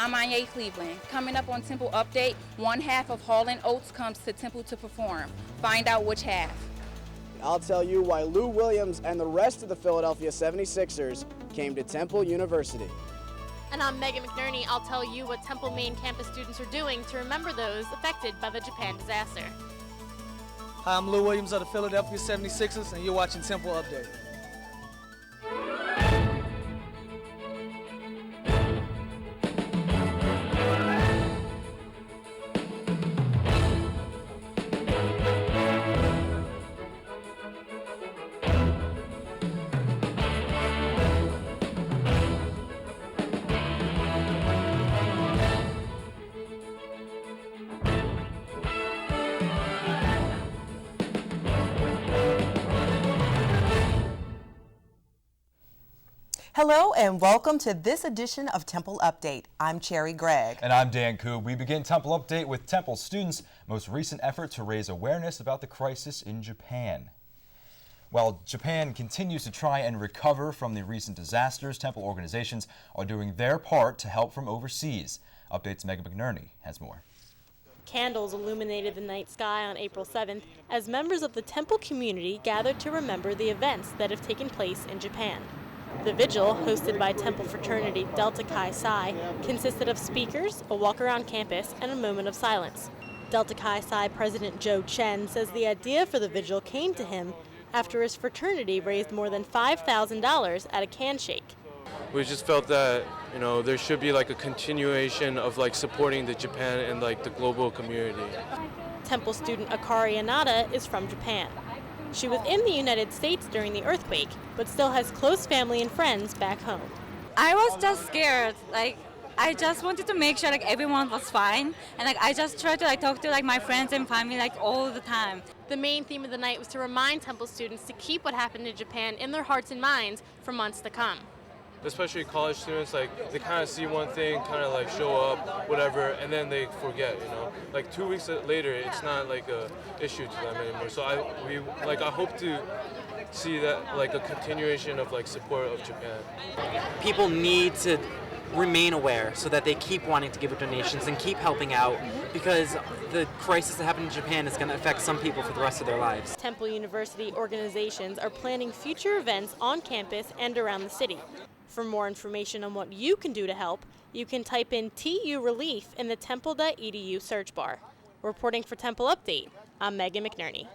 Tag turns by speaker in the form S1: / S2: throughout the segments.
S1: I'm Anya Cleveland. Coming up on Temple Update, one half of Hall & Oates comes to Temple to perform. Find out which half.
S2: I'll tell you why Lou Williams and the rest of the Philadelphia 76ers came to Temple University.
S3: And I'm Megan McNerney. I'll tell you what Temple main campus students are doing to remember those affected by the Japan disaster.
S4: Hi, I'm Lou Williams of the Philadelphia 76ers, and you're watching Temple Update.
S5: Hello and welcome to this edition of Temple Update. I'm Cherry Gregg.
S6: And I'm Dan Koob. We begin Temple Update with Temple students' most recent effort to raise awareness about the crisis in Japan. While Japan continues to try and recover from the recent disasters, Temple organizations are doing their part to help from overseas. Update's Megan McNerney has more.
S3: Candles illuminated the night sky on April 7th as members of the Temple community gathered to remember the events that have taken place in Japan. The vigil, hosted by Temple fraternity Delta Chi Psi, consisted of speakers, a walk around campus, and a moment of silence. Delta Chi Psi President Joe Chen says the idea for the vigil came to him after his fraternity raised more than $5,000 at a can shake.
S7: We just felt that, there should be like a continuation of like supporting the Japan and like the global community.
S3: Temple student Akari Anada is from Japan. She was in the United States during the earthquake, but still has close family and friends back home.
S8: I was just scared. I just wanted to make sure everyone was fine, and I just tried to talk to my friends and family all the time.
S3: The main theme of the night was to remind Temple students to keep what happened in Japan in their hearts and minds for months to come.
S7: Especially college students, they kind of see one thing, kind of show up, whatever, and then they forget, 2 weeks later, it's not a issue to them anymore. So I hope to see that a continuation of support of Japan.
S9: People need to remain aware so that they keep wanting to give donations and keep helping out, because the crisis that happened in Japan is going to affect some people for the rest of their lives.
S3: Temple University organizations are planning future events on campus and around the city. For more information on what you can do to help, you can type in TU Relief in the temple.edu search bar. Reporting for Temple Update, I'm Megan McNerney.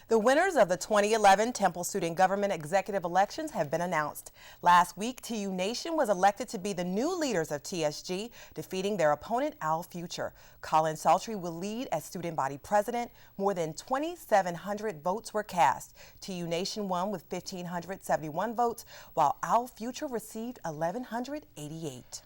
S5: The winners of the 2011 Temple Student Government Executive Elections have been announced. Last week, TU Nation was elected to be the new leaders of TSG, defeating their opponent, Al Future. Colin Sultry will lead as student body president. More than 2,700 votes were cast. TU Nation won with 1,571 votes, while Al Future received 1,188.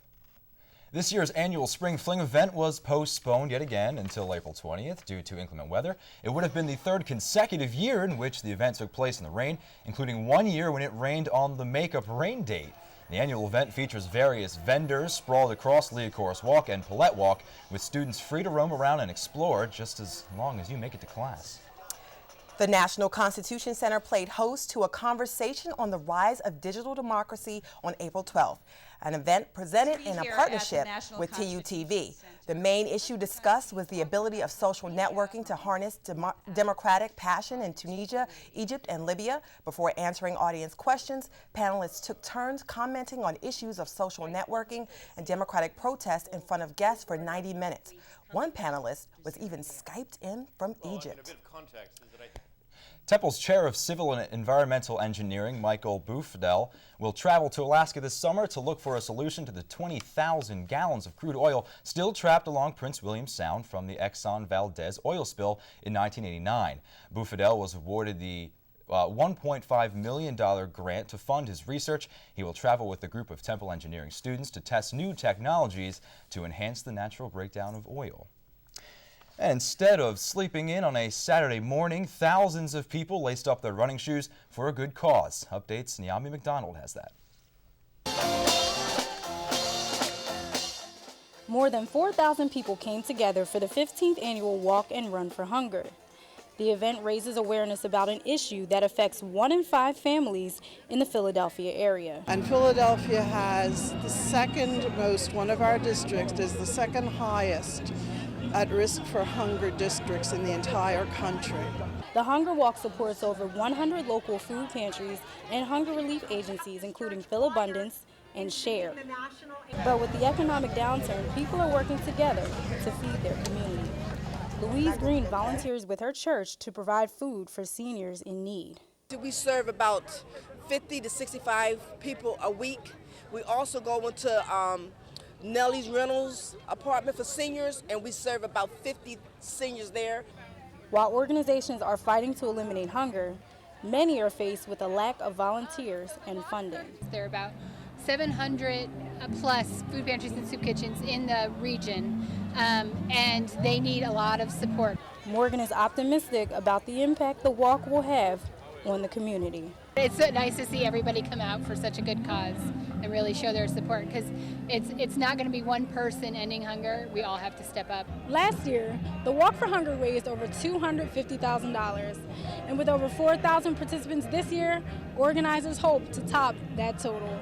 S6: This year's annual Spring Fling event was postponed yet again until April 20th due to inclement weather. It would have been the third consecutive year in which the event took place in the rain, including one year when it rained on the makeup rain date. The annual event features various vendors sprawled across Leocoris Walk and Paulette Walk, with students free to roam around and explore just as long as you make it to class.
S5: The National Constitution Center played host to a conversation on the rise of digital democracy on April 12th, an event presented in a partnership with TUTV. The main issue discussed was the ability of social networking to harness democratic passion in Tunisia, Egypt, and Libya. Before answering audience questions, panelists took turns commenting on issues of social networking and democratic protest in front of guests for 90 minutes. One panelist was even Skyped in from Egypt.
S6: Temple's Chair of Civil and Environmental Engineering, Michael Boufdel, will travel to Alaska this summer to look for a solution to the 20,000 gallons of crude oil still trapped along Prince William Sound from the Exxon Valdez oil spill in 1989. Boufdel was awarded the $1.5 million grant to fund his research. He will travel with a group of Temple engineering students to test new technologies to enhance the natural breakdown of oil. And instead of sleeping in on a Saturday morning, thousands of people laced up their running shoes for a good cause. Updates, Naomi McDonald has that.
S10: More than 4,000 people came together for the 15th annual Walk and Run for Hunger. The event raises awareness about an issue that affects 1 in 5 families in the Philadelphia area.
S11: And Philadelphia has the second most, one of our districts is the second highest at risk for hunger districts in the entire country.
S10: The Hunger Walk supports over 100 local food pantries and hunger relief agencies, including Phil Abundance and Share. But with the economic downturn, people are working together to feed their community. Louise Green volunteers with her church to provide food for seniors in need.
S12: We serve about 50 to 65 people a week. We also go into Nellie's Reynolds apartment for seniors, and we serve about 50 seniors there.
S10: While organizations are fighting to eliminate hunger, many are faced with a lack of volunteers and funding.
S13: There are about 700 plus food pantries and soup kitchens in the region, and they need a lot of support.
S10: Morgan is optimistic about the impact the walk will have on the community.
S13: It's so nice to see everybody come out for such a good cause and really show their support, because it's not going to be one person ending hunger. We all have to step up.
S10: Last year, the Walk for Hunger raised over $250,000, and with over 4,000 participants this year, organizers hope to top that total.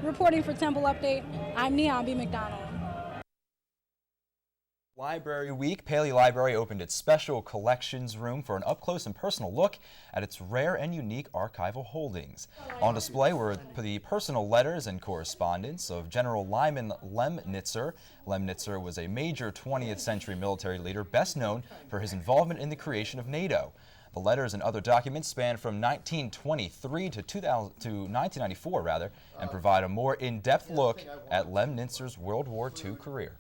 S10: Reporting for Temple Update, I'm Niambi McDonald.
S6: Library Week, Paley Library opened its special collections room for an up-close and personal look at its rare and unique archival holdings. On display were the personal letters and correspondence of General Lyman Lemnitzer. Lemnitzer was a major 20th century military leader, best known for his involvement in the creation of NATO. The letters and other documents span from 1923 to 1994, and provide a more in-depth look at Lemnitzer's World War II career.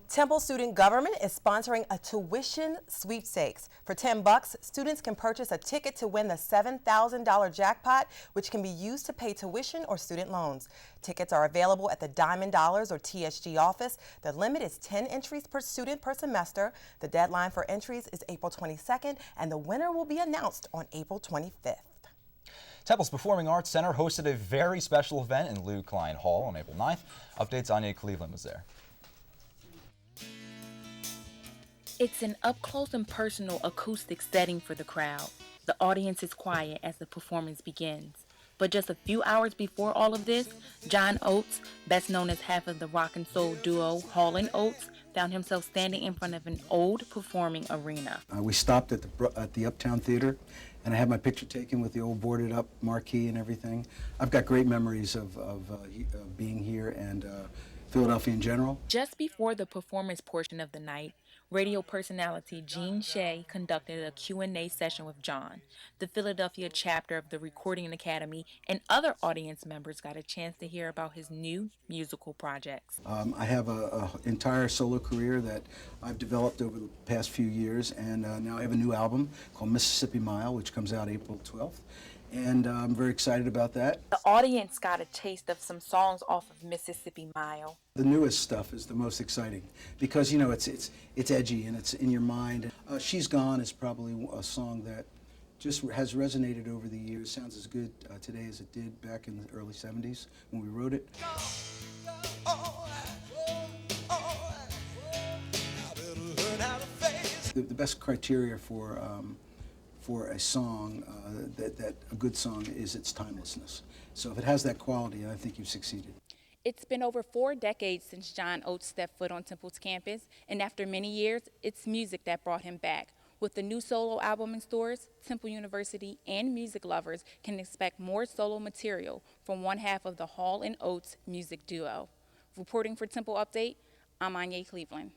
S5: Temple Student Government is sponsoring a tuition sweepstakes. For $10, students can purchase a ticket to win the $7,000 jackpot, which can be used to pay tuition or student loans. Tickets are available at the Diamond Dollars or TSG office. The limit is 10 entries per student per semester. The deadline for entries is April 22nd, and the winner will be announced on April 25th.
S6: Temple's Performing Arts Center hosted a very special event in Lou Klein Hall on April 9th. Updates, Anya Cleveland was there.
S1: It's an up-close and personal acoustic setting for the crowd. The audience is quiet as the performance begins. But just a few hours before all of this, John Oates, best known as half of the rock and soul duo Hall & Oates, found himself standing in front of an old performing arena.
S14: We stopped at the Uptown Theater, and I had my picture taken with the old boarded up marquee and everything. I've got great memories of being here and Philadelphia in general.
S1: Just before the performance portion of the night, radio personality Gene Shea conducted a Q&A session with John. The Philadelphia chapter of the Recording Academy and other audience members got a chance to hear about his new musical projects.
S14: I have an entire solo career that I've developed over the past few years, and now I have a new album called Mississippi Mile, which comes out April 12th. And I'm very excited about that.
S1: The audience got a taste of some songs off of Mississippi Mile.
S14: The newest stuff is the most exciting because, you know, it's edgy and it's in your mind. She's Gone is probably a song that just has resonated over the years. Sounds as good today as it did back in the early 70s when we wrote it. The best criteria for a song, that a good song is its timelessness. So if it has that quality, I think you've succeeded.
S1: It's been over 4 decades since John Oates stepped foot on Temple's campus, and after many years, it's music that brought him back. With the new solo album in stores, Temple University and music lovers can expect more solo material from one half of the Hall & Oates music duo. Reporting for Temple Update, I'm Anya Cleveland.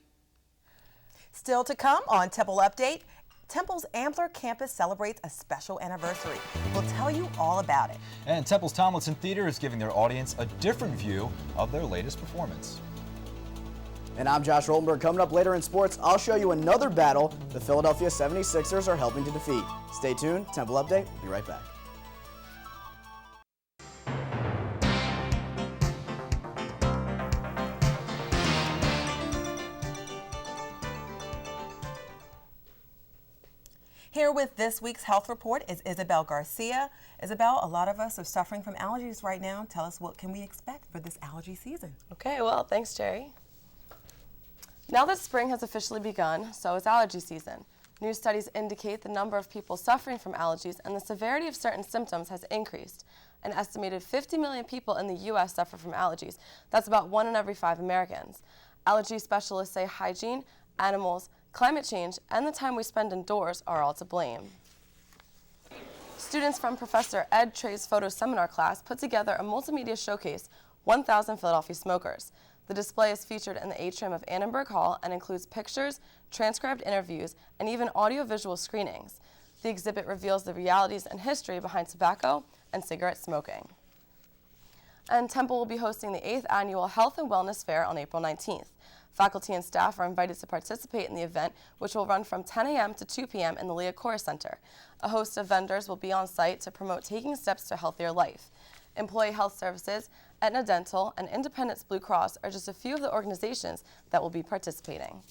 S5: Still to come on Temple Update, Temple's Ambler campus celebrates a special anniversary. We'll tell you all about it.
S6: And Temple's Tomlinson Theater is giving their audience a different view of their latest performance.
S2: And I'm Josh Roltenberg. Coming up later in sports, I'll show you another battle the Philadelphia 76ers are helping to defeat. Stay tuned. Temple Update. Be right back.
S5: Here with this week's health report is Isabel Garcia. Isabel, a lot of us are suffering from allergies right now. Tell us, what can we expect for this allergy season?
S15: Okay, well, thanks, Jerry. Now that spring has officially begun, so is allergy season. New studies indicate the number of people suffering from allergies and the severity of certain symptoms has increased. An estimated 50 million people in the U.S. suffer from allergies. That's about 1 in every 5 Americans. Allergy specialists say hygiene, animals, climate change, and the time we spend indoors are all to blame. Students from Professor Ed Trey's photo seminar class put together a multimedia showcase, 1,000 Philadelphia Smokers. The display is featured in the atrium of Annenberg Hall and includes pictures, transcribed interviews, and even audiovisual screenings. The exhibit reveals the realities and history behind tobacco and cigarette smoking. And Temple will be hosting the 8th Annual Health and Wellness Fair on April 19th. Faculty and staff are invited to participate in the event, which will run from 10 a.m. to 2 p.m. in the Leah Corr Center. A host of vendors will be on site to promote taking steps to a healthier life. Employee Health Services, Aetna Dental, and Independence Blue Cross are just a few of the organizations that will be participating.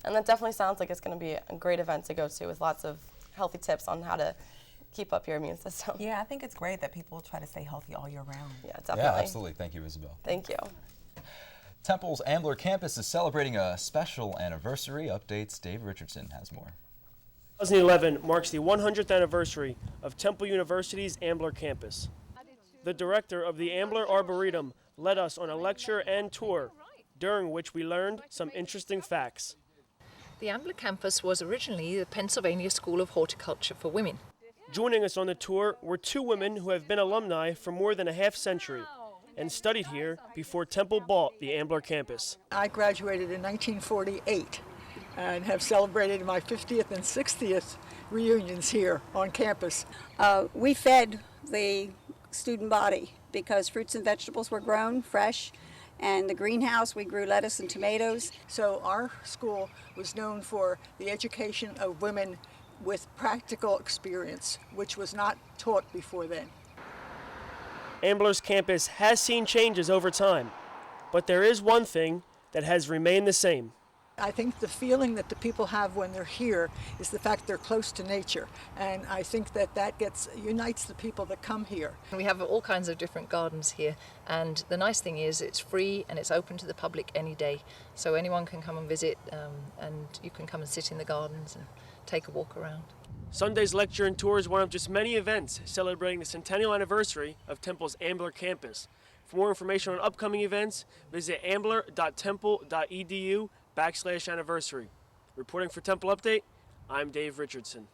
S15: And that definitely sounds like it's going to be a great event to go to with lots of healthy tips on how to keep up your immune system.
S5: Yeah, I think it's great that people try to stay healthy all year round.
S15: Yeah, definitely.
S6: Yeah, absolutely. Thank you, Isabel.
S15: Thank you.
S6: Temple's Ambler campus is celebrating a special anniversary. Updates, Dave Richardson has more.
S16: 2011 marks the 100th anniversary of Temple University's Ambler campus. The director of the Ambler Arboretum led us on a lecture and tour, during which we learned some interesting facts.
S17: The Ambler campus was originally the Pennsylvania School of Horticulture for Women.
S16: Joining us on the tour were 2 women who have been alumni for more than a half-century and studied here before Temple bought the Ambler campus.
S18: I graduated in 1948 and have celebrated my 50th and 60th reunions here on campus.
S19: We fed the student body because fruits and vegetables were grown fresh, and the greenhouse we grew lettuce and tomatoes.
S18: So our school was known for the education of women with practical experience, which was not taught before then.
S16: Ambler's campus has seen changes over time, but there is one thing that has remained the same.
S18: I think the feeling that the people have when they're here is the fact they're close to nature, and I think that unites the people that come here.
S17: We have all kinds of different gardens here, and the nice thing is it's free and it's open to the public any day, so anyone can come and visit, and you can come and sit in the gardens and take a walk around.
S16: Sunday's lecture and tour is one of just many events celebrating the centennial anniversary of Temple's Ambler campus. For more information on upcoming events, visit ambler.temple.edu/anniversary. Reporting for Temple Update, I'm Dave Richardson.